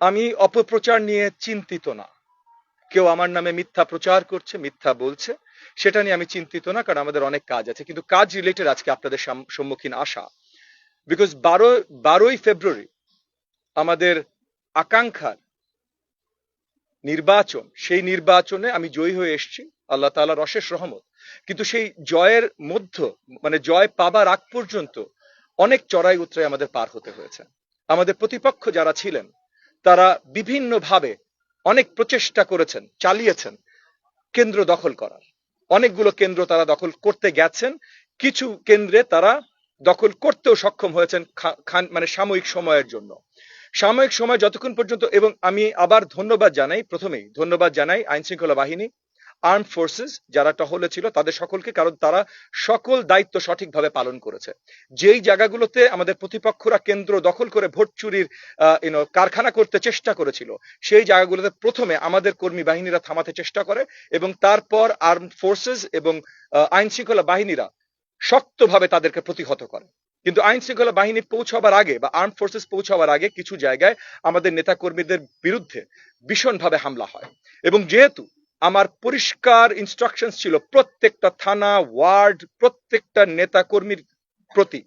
আমি অপপ্রচার নিয়ে চিন্তিত না। কেউ আমার নামে মিথ্যা প্রচার করছে, মিথ্যা বলছে, সেটা নিয়ে আমি চিন্তিত না, কারণ আমাদের অনেক কাজ আছে। কিন্তু কাজ রিলেটেড আজকে আপনাদের সম্মুখীন আসা, বিকজ 12ই ফেব্রুয়ারি আমাদের আকাঙ্ক্ষার নির্বাচন, সেই নির্বাচনে আমি জয়ী হয়ে এসেছি, আল্লাহ তাআলার অশেষ রহমত। কিন্তু সেই জয়ের মানে জয় পাবার আগ পর্যন্ত অনেক চড়াই উতরাই আমাদের পার হতে হয়েছে। আমাদের প্রতিপক্ষ যারা ছিলেন তারা বিভিন্নভাবে অনেক প্রচেষ্টা করেছেন, চালিয়েছেন কেন্দ্র দখল করার। অনেকগুলো কেন্দ্র তারা দখল করতে গেছেন, কিছু কেন্দ্রে তারা দখল করতেও সক্ষম হয়েছেন মানে সাময়িক সময়ের জন্য। সাময়িক সময় যতক্ষণ পর্যন্ত, এবং আমি আবার প্রথমেই ধন্যবাদ জানাই আইন শৃঙ্খলা বাহিনী, আর্ম ফোর্সেস যারা টহলে ছিল তাদের সকলকে, কারণ তারা সকল দায়িত্ব সঠিকভাবে পালন করেছে। যেই জায়গাগুলোতে আমাদের প্রতিপক্ষরা কেন্দ্র দখল করে ভোট চুরির কারখানা করতে চেষ্টা করেছিল, সেই জায়গাগুলোতে প্রথমে আমাদের কর্মী বাহিনীরা থামাতে চেষ্টা করে, এবং তারপর আর্ম ফোর্সেস এবং আইন শৃঙ্খলা বাহিনীরা শক্তভাবে তাদেরকে প্রতিহত করে। কিন্তু আইন শৃঙ্খলা বাহিনী পৌঁছাবার আগে বা আর্ম ফোর্সেস পৌঁছাবার আগে কিছু জায়গায় আমাদের নেতা কর্মীদের বিরুদ্ধে ভীষণভাবে হামলা হয়। এবং যেহেতু আমার পরিষ্কার ইনস্ট্রাকশনস ছিল প্রত্যেকটা থানা, ওয়ার্ড, প্রত্যেকটা নেতা কর্মীর প্রতি,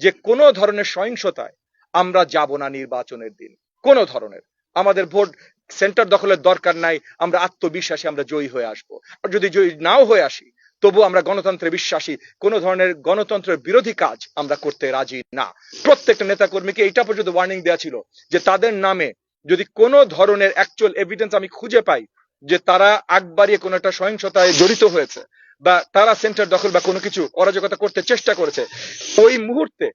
যে কোনো ধরনের সহিংসতায় আমরা যাব না নির্বাচনের দিন। কোনো ধরনের, আমাদের ভোট সেন্টার দখলের দরকার নাই, আমরা আত্মবিশ্বাসী আমরা জয়ী হয়ে আসবো। আর যদি জয়ী নাও হয়ে আসি, তবু আমরা গণতন্ত্রে বিশ্বাসী, কোন ধরনের গণতন্ত্রের বিরোধী কাজ আমরা করতে রাজি না। প্রত্যেকটা নেতা কর্মীকে এটা পর্যন্ত ওয়ার্নিং দেওয়া ছিল যে তাদের নামে যদি কোনো ধরনের অ্যাকচুয়াল এভিডেন্স আমি খুঁজে পাই যে তারা আগ বাড়িয়ে কোনো একটা সহিংসতায় জড়িত হয়েছে, বা তারা সেন্টার দখল বা কোনো কিছু অরাজকতা করতে চেষ্টা করেছে, ওই মুহূর্তে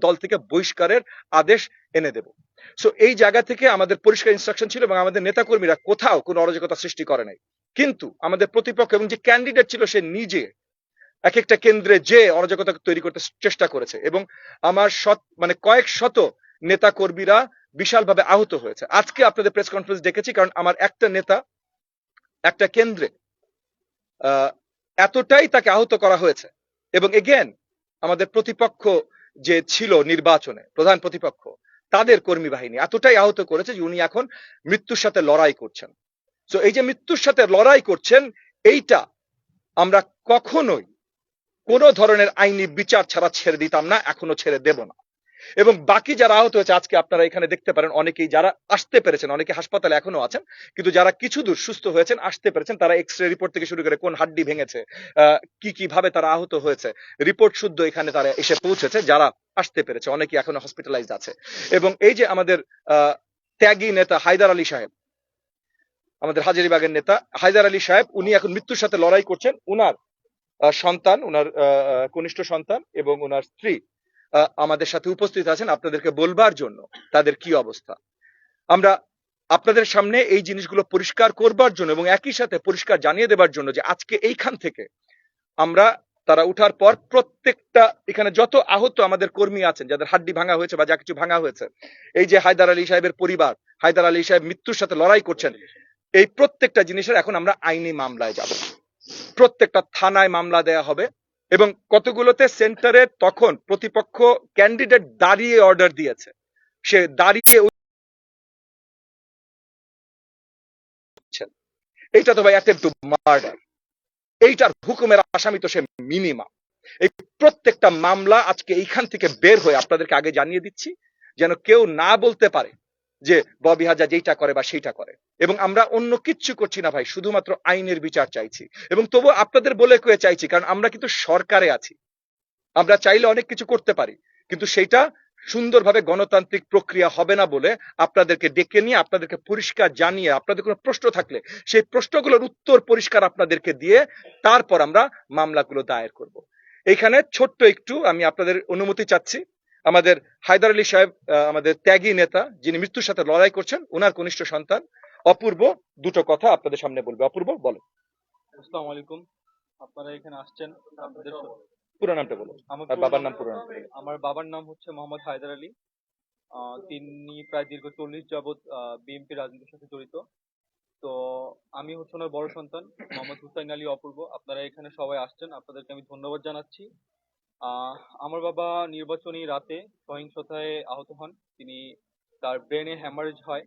দল থেকে বহিষ্কারের আদেশ এনে দেব। সো এই জায়গা থেকে আমাদের পরিষ্কার ইনস্ট্রাকশন ছিল, এবং আমাদের নেতাকর্মীরা কোথাও কোনো অরাজকতা সৃষ্টি করে নাই। কিন্তু আমাদের প্রতিপক্ষ এবং যে ক্যান্ডিডেট ছিল সে নিজে এক একটা কেন্দ্রে যে অরাজকতা তৈরি করতে চেষ্টা করেছে, এবং আমার মানে কয়েক শত নেতা কর্মীরা বিশালভাবে আহত হয়েছে। আজকে আপনাদের প্রেস কনফারেন্স ডেকেছি কারণ আমার একটা নেতা একটা কেন্দ্রে এতটাই তাকে আহত করা হয়েছে, এবং এগেন আমাদের প্রতিপক্ষ যে ছিল নির্বাচনে প্রধান প্রতিপক্ষ, তাদের কর্মী বাহিনী এতটাই আহত করেছে যে উনি এখন মৃত্যুর সাথে লড়াই করছেন। তো এই যে মৃত্যুর সাথে লড়াই করছেন, এইটা আমরা কখনোই কোনো ধরনের আইনি বিচার ছাড়া ছেড়ে দিতাম না, এখনো ছেড়ে দেব না। এবং বাকি যারা আহত হয়েছে আজকে আপনারা এখানে দেখতে পারেন, অনেকেই যারা আসতে পেরেছেন, অনেকে হাসপাতালে এখনো আছেন, কিন্তু যারা কিছু দূর সুস্থ হয়েছেন, আসতে পেরেছেন, তারা এক্সরে রিপোর্ট থেকে শুরু করে কোন হাড্ডি ভেঙেছে, কি কিভাবে তারা আহত হয়েছে, রিপোর্ট শুদ্ধ এখানে তারা এসে পৌঁছেছে, যারা আসতে পেরেছে। অনেকে এখনো হসপিটালাইজড আছে। এবং এই যে আমাদের ত্যাগী নেতা হায়দার আলী সাহেব, আমাদের হাজারীবাগের নেতা হায়দার আলী সাহেব, উনি এখন মৃত্যুর সাথে লড়াই করছেন। উনার সন্তান, উনার কনিষ্ঠ সন্তান এবং উনার স্ত্রী আমাদের সাথে উপস্থিত আছেন আপনাদেরকে বলবার জন্য তাদের কি অবস্থা। আমরা আপনাদের সামনে এই জিনিসগুলো পরিষ্কার করবার জন্য এবং একই সাথে পরিষ্কার জানিয়ে দেবার জন্য যে আজকে এইখান থেকে আমরা, তারা উঠার পর প্রত্যেকটা এখানে যত আহত আমাদের কর্মী আছেন, যাদের হাড্ডি ভাঙা হয়েছে বা যা কিছু ভাঙা হয়েছে, এই যে হায়দার আলী সাহেবের পরিবার, হায়দার আলী সাহেব মৃত্যুর সাথে লড়াই করছেন, এই প্রত্যেকটা জিনিসের এখন আমরা আইনি মামলায় যাব। প্রত্যেকটা থানায় মামলা দেয়া হবে, এবং কতগুলোতে সেন্টারে তখন প্রতিপক্ষ ক্যান্ডিডেট দাঁড়িয়ে অর্ডার দিয়েছে, সে দাঁড়িয়ে উঠছেন। এইটা তো ভাই অ্যাটেম্পট টু মার্ডার, এইটার হুকুমের আসামি তো সে মিনিমাম। এই প্রত্যেকটা মামলা আজকে এইখান থেকে বের হয়ে আপনাদেরকে আগে জানিয়ে দিচ্ছি, যেন কেউ না বলতে পারে যে ববি হাজার যেইটা করে বা সেইটা করে। এবং আমরা অন্য কিচ্ছু করছি না ভাই, শুধুমাত্র আইনের বিচার চাইছি, এবং তবু আপনাদের বলে কয়ে চাইছি, কারণ আমরা কিন্তু সরকারে আছি। আমরা চাইলে অনেক কিছু করতে পারি, কিন্তু সেটা সুন্দরভাবে গণতান্ত্রিক প্রক্রিয়া হবে না বলে আপনাদেরকে ডেকে নিয়ে আপনাদেরকে পরিষ্কার জানিয়ে, আপনাদের কোনো প্রশ্ন থাকলে সেই প্রশ্নগুলোর উত্তর পরিষ্কার আপনাদেরকে দিয়ে তারপর আমরা মামলাগুলো দায়ের করব। এইখানে ছোট্ট একটু আমি আপনাদের অনুমতি চাচ্ছি। আমাদের হায়দার আলী সাহেব, আমাদের ত্যাগী নেতা, যিনি মৃত্যুর সাথে লড়াই করছেন, ওনার কনিষ্ঠ সন্তান অপূর্ব দুটো কথা আপনাদের সামনে বলবে। অপূর্ব, বলো। আসসালামু আলাইকুম। আপনারা এখানে আসছেন, আপনাদের পুরো নামটা বলো, আর বাবার নাম পুরো নাম। আমার বাবার নাম হচ্ছে মোহাম্মদ হায়দার আলী। তিনি প্রায় দীর্ঘ 40 যাবৎ বিএনপি রাজনীতির সাথে জড়িত। তো আমি হচ্ছে ওনার বড় সন্তান মোহাম্মদ হুসাইন আলী অপূর্ব। আপনারা এখানে সবাই আসছেন, আপনাদেরকে আমি ধন্যবাদ জানাচ্ছি। আমার বাবা নির্বাচনী রাতে সহিংসতায় আহত হন। তিনি তার ব্রেনে হ্যামারেজ হয়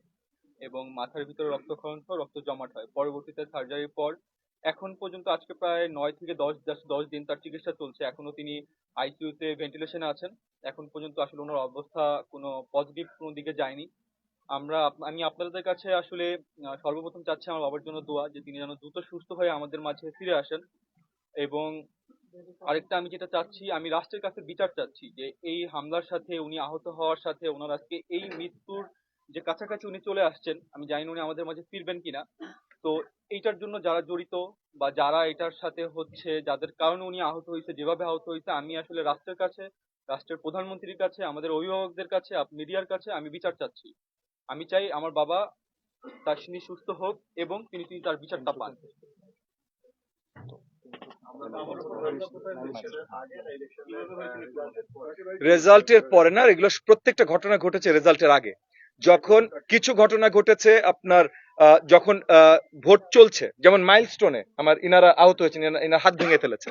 এবং মাথার ভিতরে রক্তক্ষরণ সহ রক্ত জমাট হয়। পরবর্তীতে সার্জারির পর এখন পর্যন্ত আজকে প্রায় 9 থেকে 10 দিন তার চিকিৎসা চলছে। এখনো তিনি আইসিইউতে ভেন্টিলেশনে আছেন। এখন পর্যন্ত আসলে ওনার অবস্থা কোনো পজিটিভ কোনো দিকে যায়নি। আমি আপনাদের কাছে আসলে সর্বপ্রথম চাচ্ছি আমার বাবার জন্য দোয়া, যে তিনি যেন দ্রুত সুস্থ হয়ে আমাদের মাঝে ফিরে আসেন। এবং আরেকটা আমি যেটা চাচ্ছি, আমি রাষ্ট্রের কাছে বিচার চাচ্ছি যে এই হামলার সাথে, উনি আহত হওয়ার সাথে, ওনার আজকে এই মৃত্যুর যে কাছাকাছি উনি চলে আসছেন, আমি জানি না উনি আমাদের মাঝে ফিরবেন কিনা। তো এইটার জন্য যারা জড়িত বা যারা এটার সাথে হচ্ছে, যাদের কারণে উনি আহত হয়েছে, যেভাবে আহত হয়েছে, আমি আসলে রাষ্ট্রের কাছে, রাষ্ট্রের প্রধানমন্ত্রীর কাছে, আমাদের অভিভাবকদের কাছে, মিডিয়ার কাছে আমি বিচার চাচ্ছি। আমি চাই আমার বাবা তিনি সুস্থ হোক এবং তিনি তিনি তার বিচারটা পান। রেজাল্টের পরে না, এগুলো প্রত্যেকটা ঘটনা ঘটেছে রেজাল্টের আগে। যখন কিছু ঘটনা ঘটেছে আপনার যখন ভোট চলছে, যেমন মাইলস্টোনে ইনারা আহত হয়েছেন, ইনার হাত ভেঙে ফেলেছে।